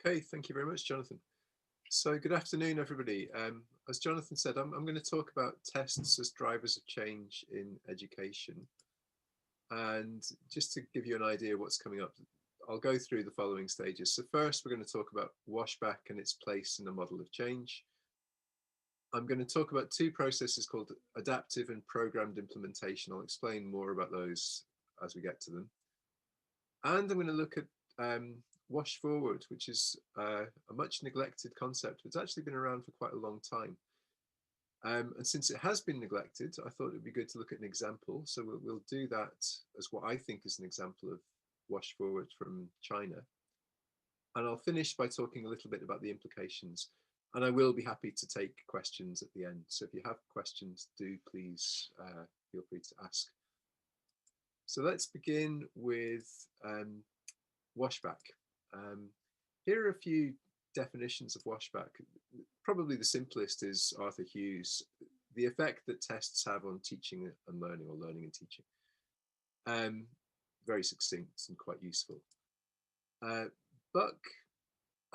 Okay, thank you very much, Jonathan. So good afternoon, everybody. As Jonathan said, I'm going to talk about tests as drivers of change in education. And just to give you an idea of what's coming up, I'll go through the following stages. So first, we're going to talk about Washback and its place in the model of change. I'm going to talk about two processes called adaptive and programmed implementation. I'll explain more about those as we get to them. And I'm going to look at wash forward, which is a much neglected concept. It's actually been around for quite a long time. And since it has been neglected, I thought it would be good to look at an example. So we'll do that as what I think is an example of wash forward from China. And I'll finish by talking a little bit about the implications. And I will be happy to take questions at the end. So if you have questions, do please feel free to ask. So let's begin with washback. Here are a few definitions of washback. Probably the simplest is Arthur Hughes, the effect that tests have on teaching and learning, or learning and teaching. Very succinct and quite useful. Buck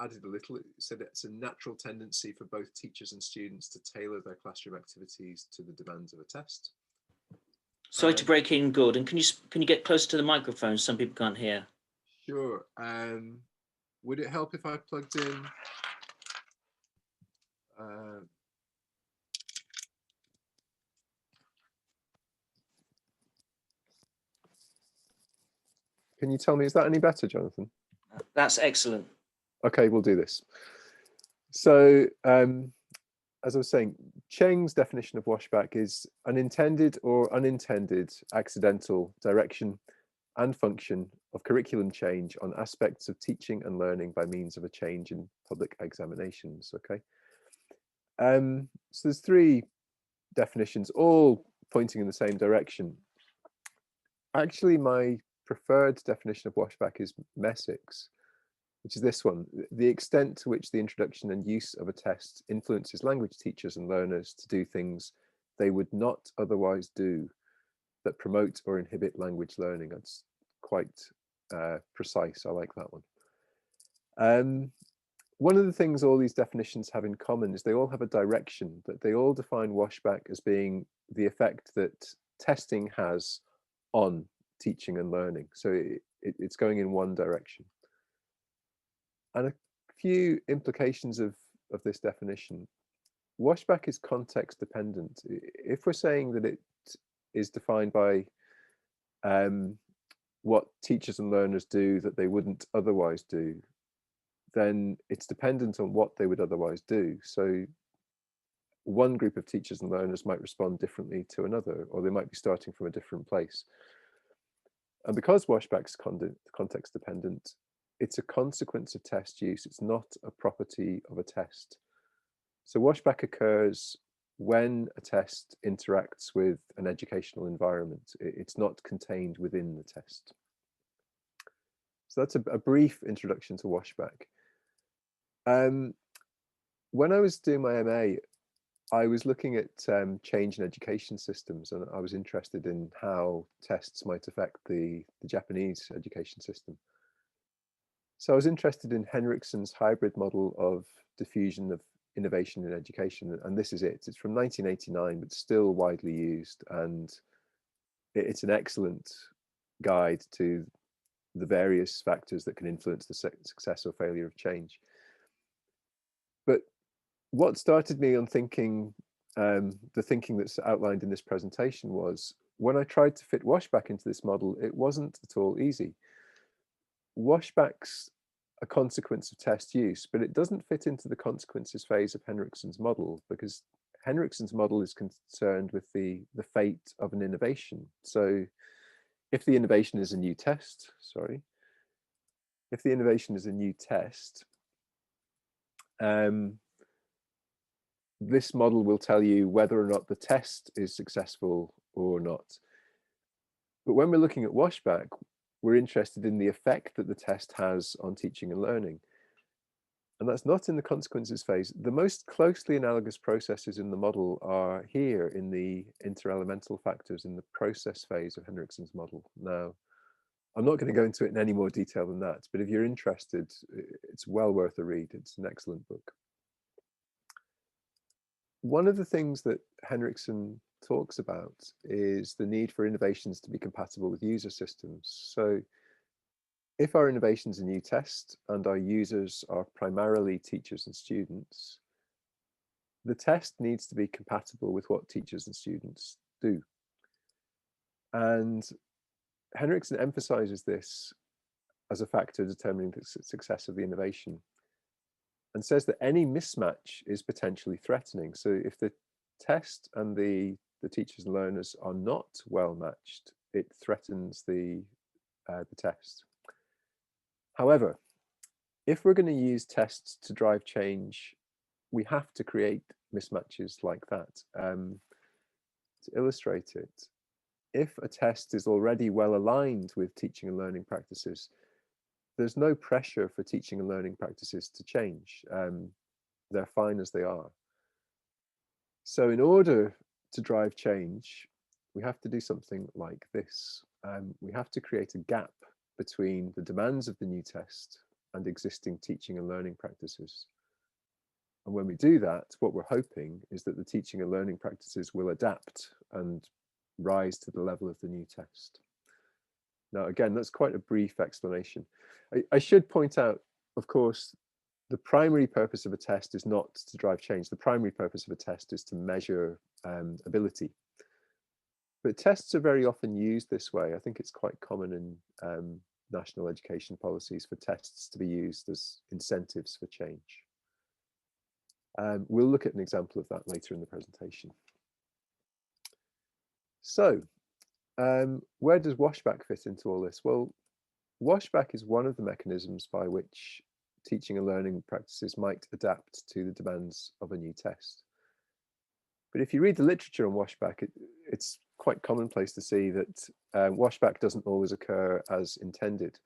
added a little. It said it's a natural tendency for both teachers and students to tailor their classroom activities to the demands of a test. Sorry to break in, Gordon. Can you get closer to the microphone? Some people can't hear. Sure. Would it help if I plugged in? Can you tell me, is that any better, Jonathan? That's excellent. Okay, we'll do this. So, as I was saying, Cheng's definition of washback is an intended or unintended accidental direction and function of curriculum change on aspects of teaching and learning by means of a change in public examinations. Okay. So there's three definitions, all pointing in the same direction. Actually, my preferred definition of washback is Messick's, which is this one: the extent to which the introduction and use of a test influences language teachers and learners to do things they would not otherwise do that promote or inhibit language learning. That's quite precise. I like that one. One of the things all these definitions have in common is they all have a direction, that they all define washback as being the effect that testing has on teaching and learning. So it's going in one direction. And a few implications of this definition. Washback is context dependent. If we're saying that it is defined by what teachers and learners do that they wouldn't otherwise do, then it's dependent on what they would otherwise do. So one group of teachers and learners might respond differently to another, or they might be starting from a different place. And because washback's context dependent, it's a consequence of test use. It's not a property of a test. So washback occurs when a test interacts with an educational environment. It's not contained within the test. So that's a brief introduction to washback. When I was doing my MA, I was looking at change in education systems, and I was interested in how tests might affect the Japanese education system. So I was interested in Henrichsen's hybrid model of diffusion of innovation in education, and this is it. It's from 1989, but still widely used, and it's an excellent guide to the various factors that can influence the success or failure of change. But what started me on thinking, the thinking that's outlined in this presentation, was when I tried to fit washback into this model, it wasn't at all easy. Washback's a consequence of test use, but it doesn't fit into the consequences phase of Henrichsen's model, because Henrichsen's model is concerned with the fate of an innovation. So if the innovation is a new test, if the innovation is a new test, this model will tell you whether or not the test is successful or not. But when we're looking at washback, we're interested in the effect that the test has on teaching and learning. And that's not in the consequences phase. The most closely analogous processes in the model are here in the interelemental factors in the process phase of Henrichsen's model. Now, I'm not going to go into it in any more detail than that, but if you're interested, it's well worth a read. It's an excellent book. One of the things that Henrichsen talks about is the need for innovations to be compatible with user systems. So if our innovations are new tests and our users are primarily teachers and students, the test needs to be compatible with what teachers and students do. And Henrichsen emphasizes this as a factor determining the success of the innovation, and says that any mismatch is potentially threatening. So if the test and the teachers and learners are not well matched, it threatens the test. However, if we're going to use tests to drive change, we have to create mismatches like that. To illustrate it, if a test is already well aligned with teaching and learning practices, there's no pressure for teaching and learning practices to change. They're fine as they are. So in order to drive change, we have to do something like this. We have to create a gap between the demands of the new test and existing teaching and learning practices. And when we do that, what we're hoping is that the teaching and learning practices will adapt and rise to the level of the new test. Now, again, that's quite a brief explanation. I should point out, of course, the primary purpose of a test is not to drive change. The primary purpose of a test is to measure ability. But tests are very often used this way. I think it's quite common in national education policies for tests to be used as incentives for change. We'll look at an example of that later in the presentation. So, where does Washback fit into all this? Well, Washback is one of the mechanisms by which teaching and learning practices might adapt to the demands of a new test. But if you read the literature on Washback, it's quite commonplace to see that Washback doesn't always occur as intended.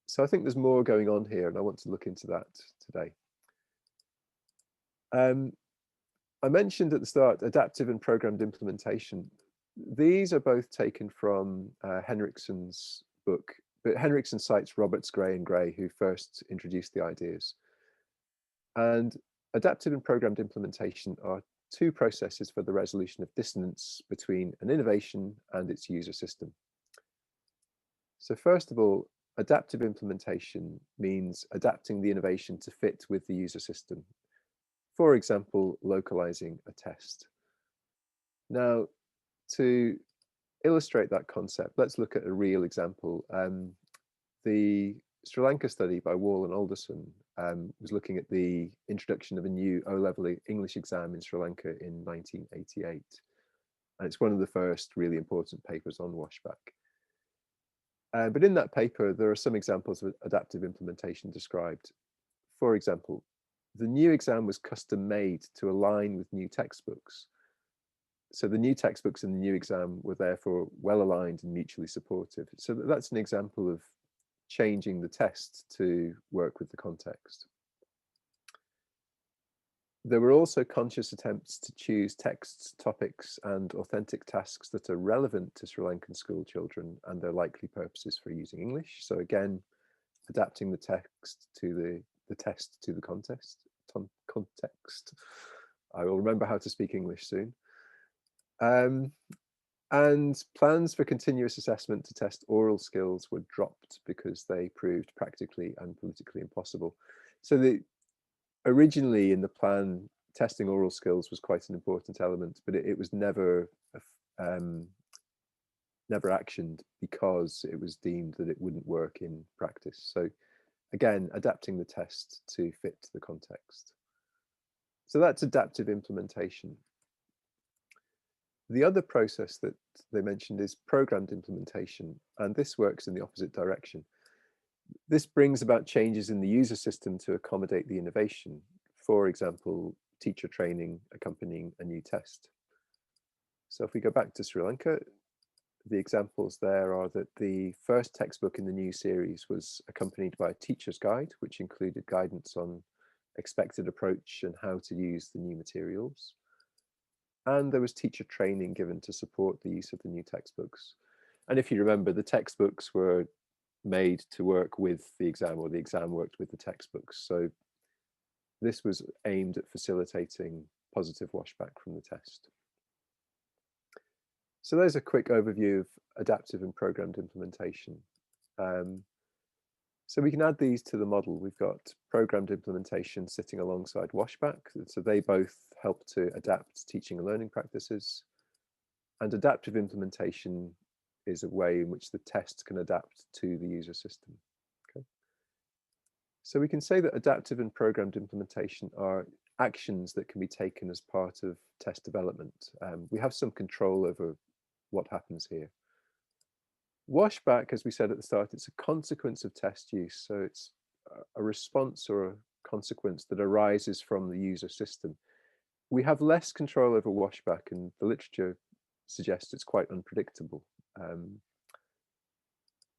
So I think there's more going on here, and I want to look into that today. I mentioned at the start adaptive and programmed implementation. These are both taken from Henrichsen's book, but Henrichsen cites Roberts, Gray and Gray, who first introduced the ideas. And adaptive and programmed implementation are two processes for the resolution of dissonance between an innovation and its user system. So first of all, adaptive implementation means adapting the innovation to fit with the user system. For example, localizing a test. Now, to illustrate that concept, let's look at a real example. The Sri Lanka study by Wall and Alderson was looking at the introduction of a new O-level English exam in Sri Lanka in 1988. And it's one of the first really important papers on Washback. But in that paper, there are some examples of adaptive implementation described. For example, the new exam was custom made to align with new textbooks. So the new textbooks and the new exam were therefore well aligned and mutually supportive. So that's an example of changing the test to work with the context. There were also conscious attempts to choose texts, topics, and authentic tasks that are relevant to Sri Lankan school children and their likely purposes for using English. So again, adapting the text to the test to the context. I will remember how to speak English soon. And plans for continuous assessment to test oral skills were dropped because they proved practically and politically impossible. So originally in the plan, testing oral skills was quite an important element, but it was never actioned because it was deemed that it wouldn't work in practice. So again, adapting the test to fit the context. So that's adaptive implementation. The other process that they mentioned is programmed implementation, and this works in the opposite direction. This brings about changes in the user system to accommodate the innovation. For example, teacher training accompanying a new test. So if we go back to Sri Lanka, the examples there are that the first textbook in the new series was accompanied by a teacher's guide, which included guidance on expected approach and how to use the new materials. And there was teacher training given to support the use of the new textbooks. And if you remember, the textbooks were made to work with the exam, or the exam worked with the textbooks. So this was aimed at facilitating positive washback from the test. So there's a quick overview of adaptive and programmed implementation. So we can add these to the model. We've got programmed implementation sitting alongside washback. So they both help to adapt teaching and learning practices. And adaptive implementation is a way in which the test can adapt to the user system. Okay. So we can say that adaptive and programmed implementation are actions that can be taken as part of test development. We have some control over what happens here. Washback, as we said at the start, it's a consequence of test use. So it's a response or a consequence that arises from the user system. We have less control over washback, and the literature suggests it's quite unpredictable.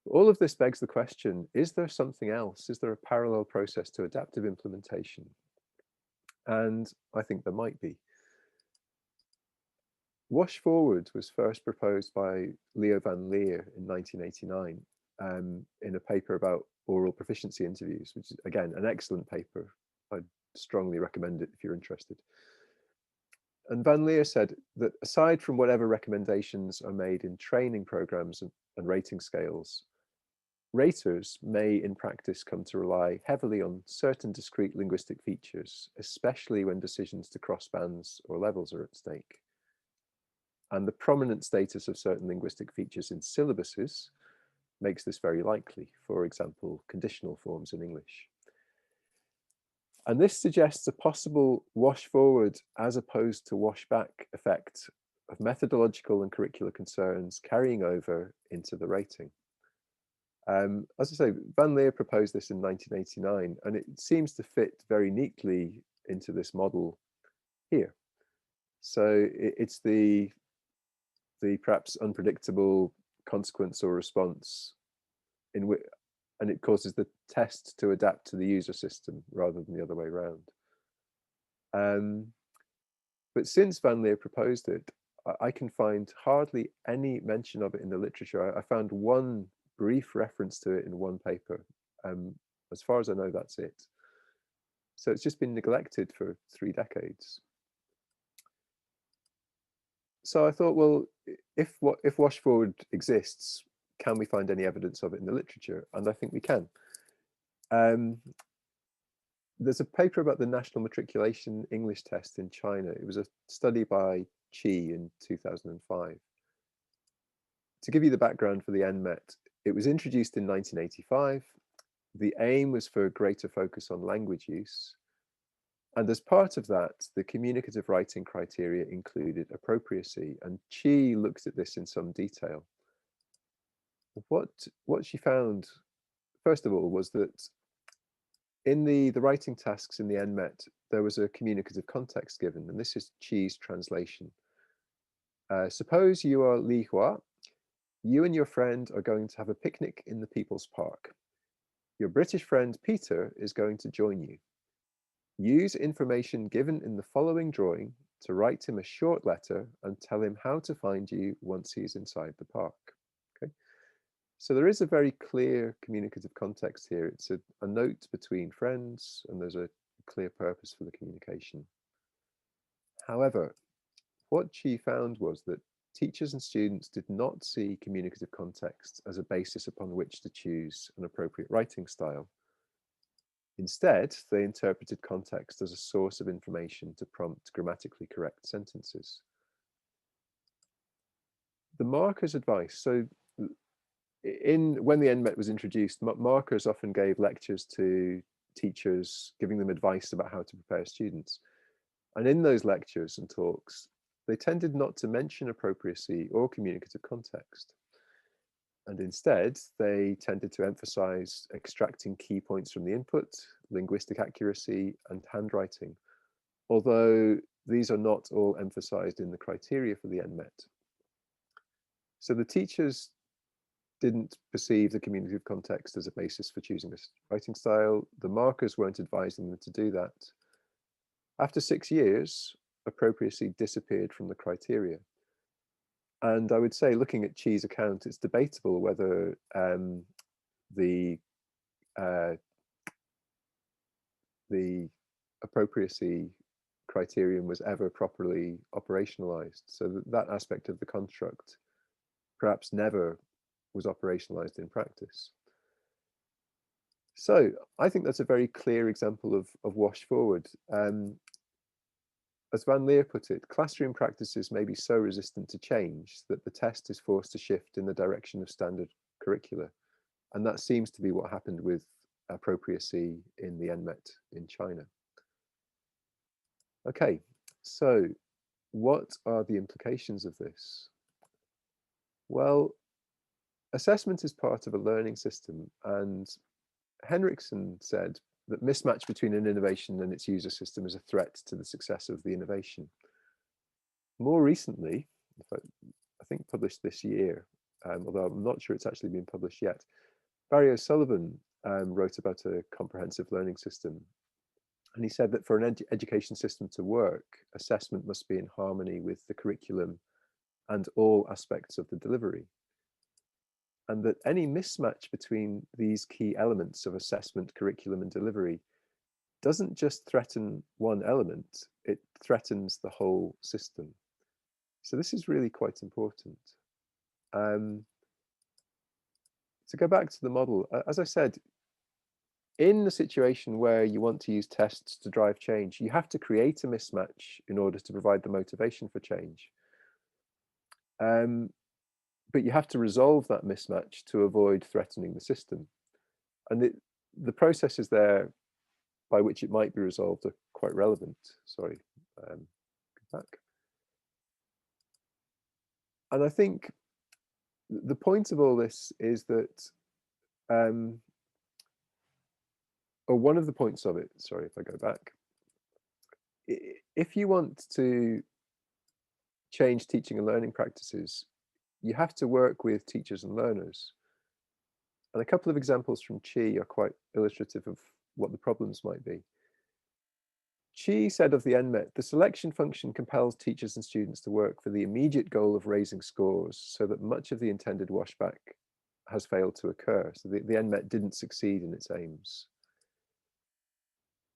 All of this begs the question, is there something else? Is there a parallel process to adaptive implementation? And I think there might be. Wash forward was first proposed by Leo van Lier in 1989 in a paper about oral proficiency interviews, which is, again, an excellent paper. I'd strongly recommend it if you're interested. And Van Lier said that aside from whatever recommendations are made in training programs and rating scales, raters may in practice come to rely heavily on certain discrete linguistic features, especially when decisions to cross bands or levels are at stake. And the prominent status of certain linguistic features in syllabuses makes this very likely, for example, conditional forms in English. And this suggests a possible wash forward as opposed to wash back effect of methodological and curricular concerns carrying over into the rating. As I say, Van Lier proposed this in 1989, and it seems to fit very neatly into this model here. So it's the perhaps unpredictable consequence or response in which, and it causes the test to adapt to the user system rather than the other way around. But since Van Lier proposed it, I can find hardly any mention of it in the literature. I found one brief reference to it in one paper. As far as I know, that's it. So it's just been neglected for 3 decades. So I thought, well, if wash forward exists, can we find any evidence of it in the literature? And I think we can. There's a paper about the National Matriculation English test in China. It was a study by Qi in 2005. To give you the background for the NMET, it was introduced in 1985. The aim was for greater focus on language use. And as part of that, the communicative writing criteria included appropriacy, and Qi looked at this in some detail. What she found, first of all, was that in the writing tasks in the NMET, there was a communicative context given, and this is Qi's translation. Suppose you are Li Hua. You and your friend are going to have a picnic in the People's Park. Your British friend Peter is going to join you. Use information given in the following drawing to write him a short letter and tell him how to find you once he's inside the park. Okay. So there is a very clear communicative context here. It's a note between friends, and there's a clear purpose for the communication. However, what she found was that teachers and students did not see communicative context as a basis upon which to choose an appropriate writing style. Instead, they interpreted context as a source of information to prompt grammatically correct sentences. The markers advice. So when the NMET was introduced, markers often gave lectures to teachers, giving them advice about how to prepare students. And in those lectures and talks, they tended not to mention appropriacy or communicative context. And instead, they tended to emphasize extracting key points from the input, linguistic accuracy, and handwriting, although these are not all emphasized in the criteria for the NMET. So the teachers didn't perceive the communicative context as a basis for choosing a writing style. The markers weren't advising them to do that. After 6 years, appropriacy disappeared from the criteria. And I would say, looking at Chi's account, it's debatable whether the appropriacy criterion was ever properly operationalized. So that aspect of the construct perhaps never was operationalized in practice. So I think that's a very clear example of wash forward. As Van Lier put it, classroom practices may be so resistant to change that the test is forced to shift in the direction of standard curricula. And that seems to be what happened with appropriacy in the NMET in China. Okay, so what are the implications of this? Well, assessment is part of a learning system, and Henrichsen said that mismatch between an innovation and its user system is a threat to the success of the innovation. More recently, I think published this year, although I'm not sure it's actually been published yet, Barry O'Sullivan wrote about a comprehensive learning system. And he said that for an education system to work, assessment must be in harmony with the curriculum and all aspects of the delivery. And that any mismatch between these key elements of assessment, curriculum, and delivery doesn't just threaten one element, it threatens the whole system. So this is really quite important. To go back to the model, as I said, in the situation where you want to use tests to drive change, you have to create a mismatch in order to provide the motivation for change. But you have to resolve that mismatch to avoid threatening the system. And the processes there by which it might be resolved are quite relevant. Sorry, go back. And I think the point of all this is that, or one of the points of it, sorry if I go back, if you want to change teaching and learning practices, you have to work with teachers and learners. And a couple of examples from Chi are quite illustrative of what the problems might be. Chi said of the NMET, the selection function compels teachers and students to work for the immediate goal of raising scores so that much of the intended washback has failed to occur. So the NMET didn't succeed in its aims.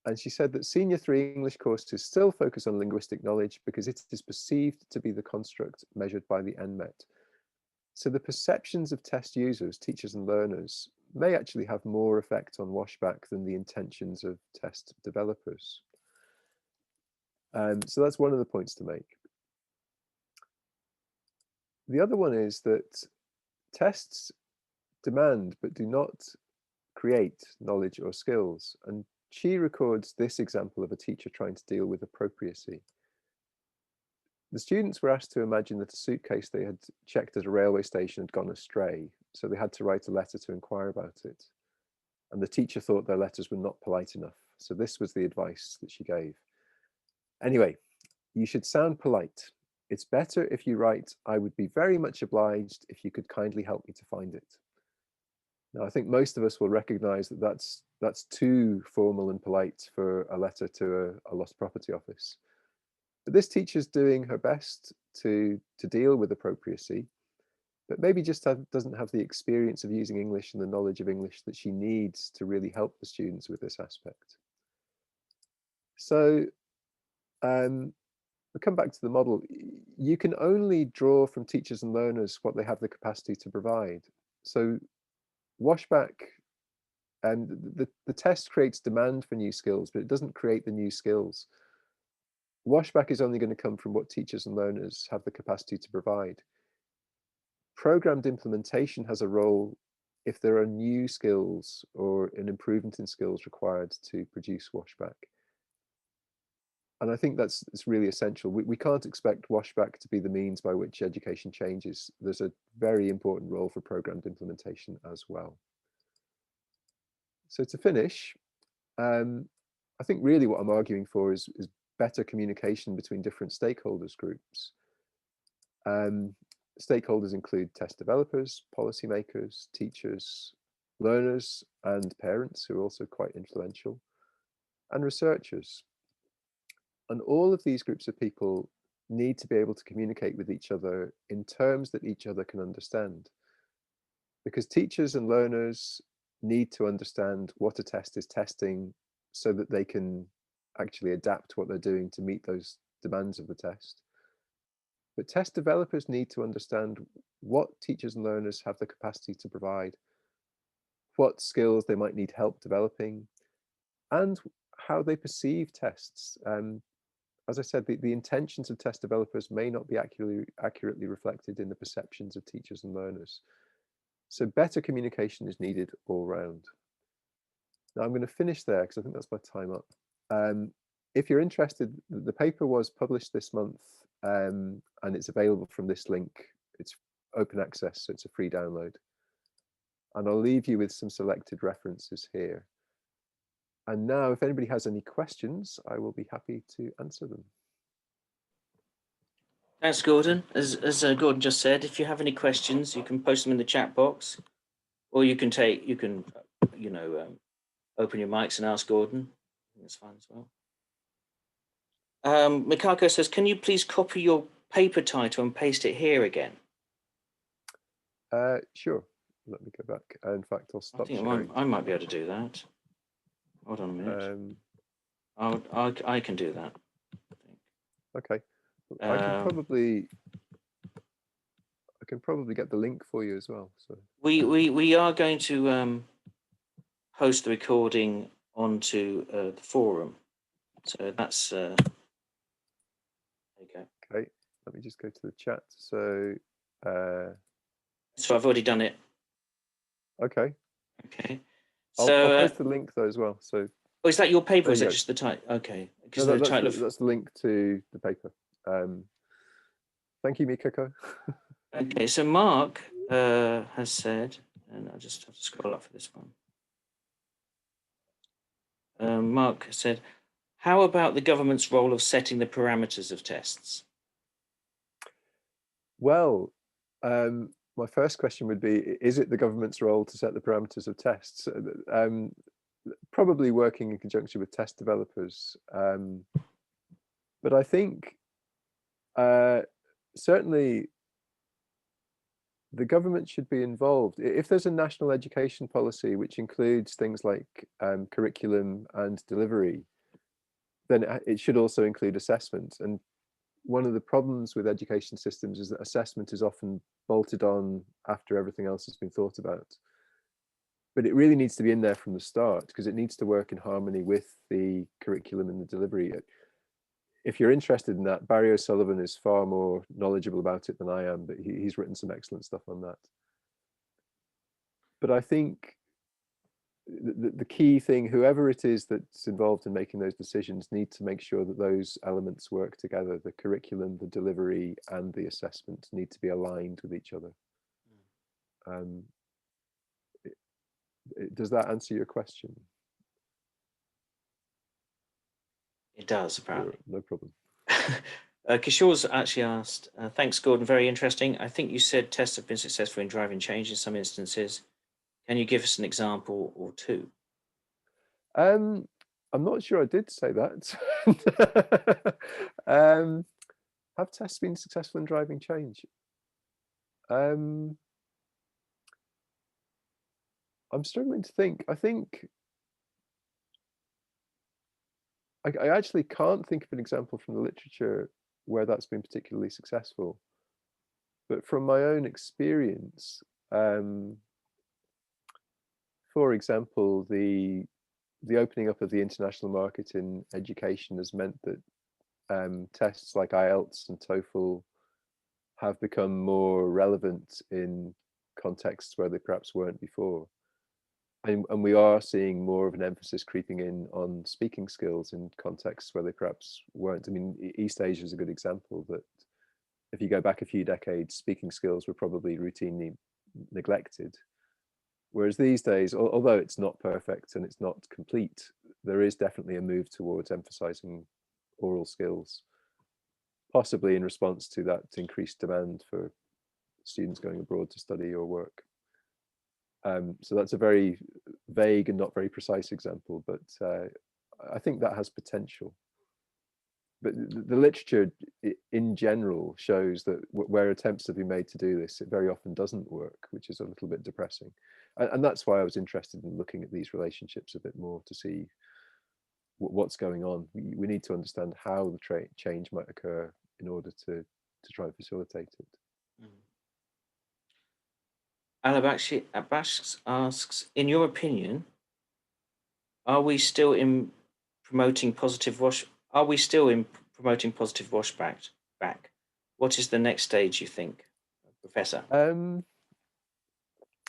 And she said that Senior 3 English courses still focus on linguistic knowledge because it is perceived to be the construct measured by the NMET. So the perceptions of test users, teachers and learners, may actually have more effect on washback than the intentions of test developers. So that's one of the points to make. The other one is that tests demand but do not create knowledge or skills. And she records this example of a teacher trying to deal with appropriacy. The students were asked to imagine that a suitcase they had checked at a railway station had gone astray, so they had to write a letter to inquire about it. And the teacher thought their letters were not polite enough, so this was the advice that she gave. Anyway, you should sound polite. It's better if you write, I would be very much obliged if you could kindly help me to find it. Now, I think most of us will recognize that that's too formal and polite for a letter to a lost property office. But this teacher's doing her best to deal with appropriacy, but maybe just doesn't have the experience of using English and the knowledge of English that she needs to really help the students with this aspect. So we'll come back to the model. You can only draw from teachers and learners what they have the capacity to provide. So washback, and the test creates demand for new skills, but it doesn't create the new skills. Washback is only going to come from what teachers and learners have the capacity to provide. Programmed implementation has a role if there are new skills or an improvement in skills required to produce washback. And I think it's really essential. We can't expect washback to be the means by which education changes. There's a very important role for programmed implementation as well. So to finish, I think really what I'm arguing for is better communication between different stakeholders groups. Stakeholders include test developers, policymakers, teachers, learners, and parents, who are also quite influential, and researchers. And all of these groups of people need to be able to communicate with each other in terms that each other can understand. Because teachers and learners need to understand what a test is testing so that they can actually adapt what they're doing to meet those demands of the test. But test developers need to understand what teachers and learners have the capacity to provide, what skills they might need help developing, and how they perceive tests. As I said, the intentions of test developers may not be accurately reflected in the perceptions of teachers and learners. So better communication is needed all round. Now I'm going to finish there because I think that's my time up. If you're interested, the paper was published this month and it's available from this link. It's open access, so it's a free download. And I'll leave you with some selected references here. And now, if anybody has any questions, I will be happy to answer them. Thanks, Gordon. As Gordon just said, if you have any questions, you can post them in the chat box, or you can open your mics and ask Gordon. That's fine as well. Mikako says, can you please copy your paper title and paste it here again? Sure. Let me go back. In fact, I'll stop sharing. I might be able to do that. Hold on a minute. I can do that. Okay. I can probably get the link for you as well. So we are going to post the recording onto the forum. So that's there you go. Okay. Let me just go to the chat. So I've already done it. Okay. Okay. I'll post the link though as well. So is that your paper? Or is that just the title? Okay. Because no, that's the link to the paper. Thank you, Mikako. Okay, so Mark has said, and I just have to scroll up for this one. Mark said, how about the government's role of setting the parameters of tests? Well, my first question would be, is it the government's role to set the parameters of tests? Probably working in conjunction with test developers. But I think certainly the government should be involved. If there's a national education policy which includes things like curriculum and delivery, then it should also include assessment. And one of the problems with education systems is that assessment is often bolted on after everything else has been thought about. But it really needs to be in there from the start because it needs to work in harmony with the curriculum and the delivery. If you're interested in that, Barry O'Sullivan is far more knowledgeable about it than I am, but he's written some excellent stuff on that. But I think the key thing, whoever it is that's involved in making those decisions, need to make sure that those elements work together. The curriculum, the delivery, and the assessment need to be aligned with each other. Does that answer your question? It does, apparently. Sure, no problem. Kishore's actually asked, thanks, Gordon, very interesting. I think you said tests have been successful in driving change in some instances. Can you give us an example or two? I'm not sure I did say that. Have tests been successful in driving change? I'm struggling to think. I think I actually can't think of an example from the literature where that's been particularly successful. But from my own experience, for example, the opening up of the international market in education has meant that tests like IELTS and TOEFL have become more relevant in contexts where they perhaps weren't before. And we are seeing more of an emphasis creeping in on speaking skills in contexts where they perhaps weren't. I mean, East Asia is a good example that if you go back a few decades, speaking skills were probably routinely neglected. Whereas these days, although it's not perfect and it's not complete, there is definitely a move towards emphasizing oral skills, possibly in response to that increased demand for students going abroad to study or work. So that's a very vague and not very precise example, but I think that has potential. but the literature in general shows that where attempts have been made to do this, it very often doesn't work, which is a little bit depressing. And that's why I was interested in looking at these relationships a bit more to see what's going on. We need to understand how the change might occur in order to try and facilitate it. Alabash asks, in your opinion, are we still in promoting positive washback? What is the next stage, you think, Professor?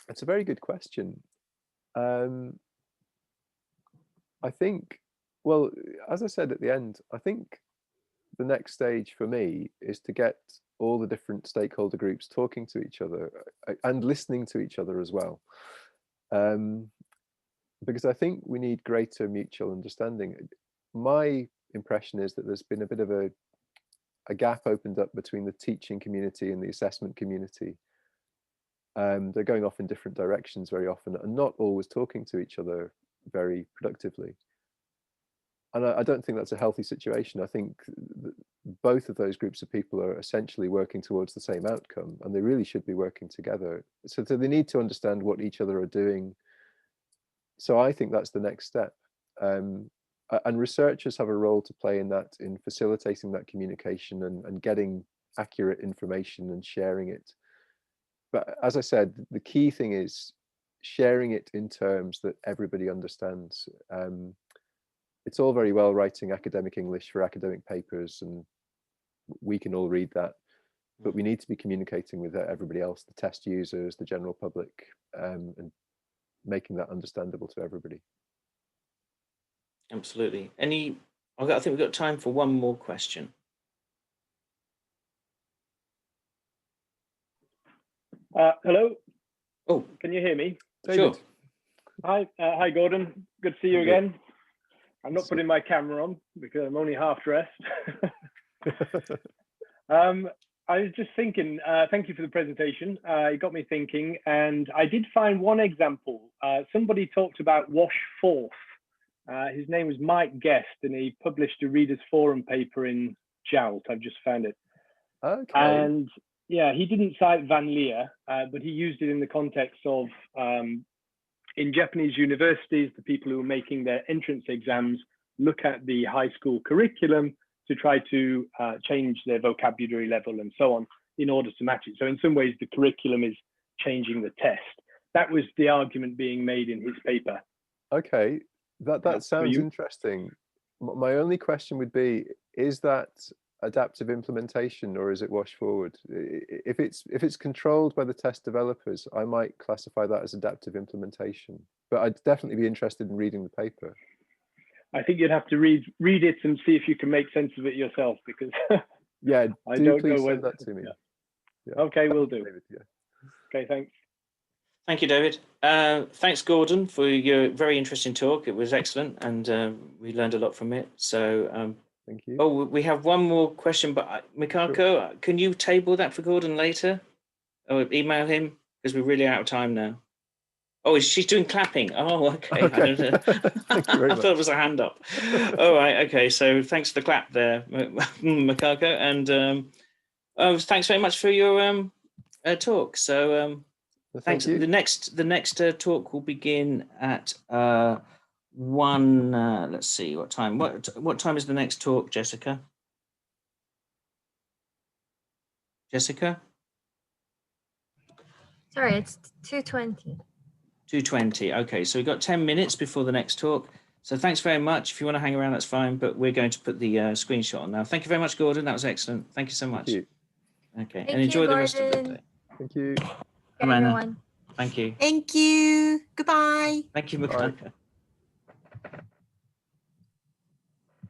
It's a very good question. I think, well, as I said at the end, I think the next stage for me is to get all the different stakeholder groups talking to each other and listening to each other as well. Because I think we need greater mutual understanding. My impression is that there's been a bit of a gap opened up between the teaching community and the assessment community. They're going off in different directions very often and not always talking to each other very productively. And I don't think that's a healthy situation. I think both of those groups of people are essentially working towards the same outcome, and they really should be working together. So they need to understand what each other are doing. So I think that's the next step. And researchers have a role to play in that, in facilitating that communication and getting accurate information and sharing it. But as I said, the key thing is sharing it in terms that everybody understands. It's all very well writing academic English for academic papers, and we can all read that, but we need to be communicating with everybody else, the test users, the general public, and making that understandable to everybody. Absolutely. I think we've got time for one more question. Hello. Oh, can you hear me? Sure. Hi, Gordon. Good to see you again. I'm not putting my camera on because I'm only half dressed. I was just thinking, thank you for the presentation. It got me thinking, and I did find one example. Somebody talked about wash forth. His name was Mike Guest, and he published a Readers Forum paper in JALT. I've just found it. Okay. And yeah, he didn't cite Van Lier, but he used it in the context of in Japanese universities, the people who are making their entrance exams look at the high school curriculum to try to change their vocabulary level and so on in order to match it. So in some ways, the curriculum is changing the test. That was the argument being made in his paper. Okay, that sounds interesting. My only question would be, is that adaptive implementation or is it wash forward? If it's controlled by the test developers, I might classify that as adaptive implementation, but I'd definitely be interested in reading the paper. I think you'd have to read it and see if you can make sense of it yourself, because yeah, I don't know send that to me. Yeah. Okay, will do. David, yeah. Okay, thanks. Thank you, David. Thanks, Gordon, for your very interesting talk. It was excellent, and we learned a lot from it. So thank you. Oh, we have one more question, but Mikako, sure. Can you table that for Gordon later? Or email him, because we're really out of time now. Oh, she's doing clapping. Oh, okay. I don't know. I thought it was a hand up. All right. Okay. So thanks for the clap there, Mikako, and thanks very much for your talk. So thanks. You. The next talk will begin at 1. Let's see what time. What time is the next talk, Jessica? Jessica? Sorry, it's 2:20. 2:20. Okay, so we've got 10 minutes before the next talk. So thanks very much. If you want to hang around, that's fine, but we're going to put the screenshot on now. Thank you very much, Gordon. That was excellent. Thank you so much. Thank you. Okay, Thank and enjoy you, the rest of the Gordon. day. Thank you. Everyone. Thank you. Thank you. Goodbye. Thank you, Mikako.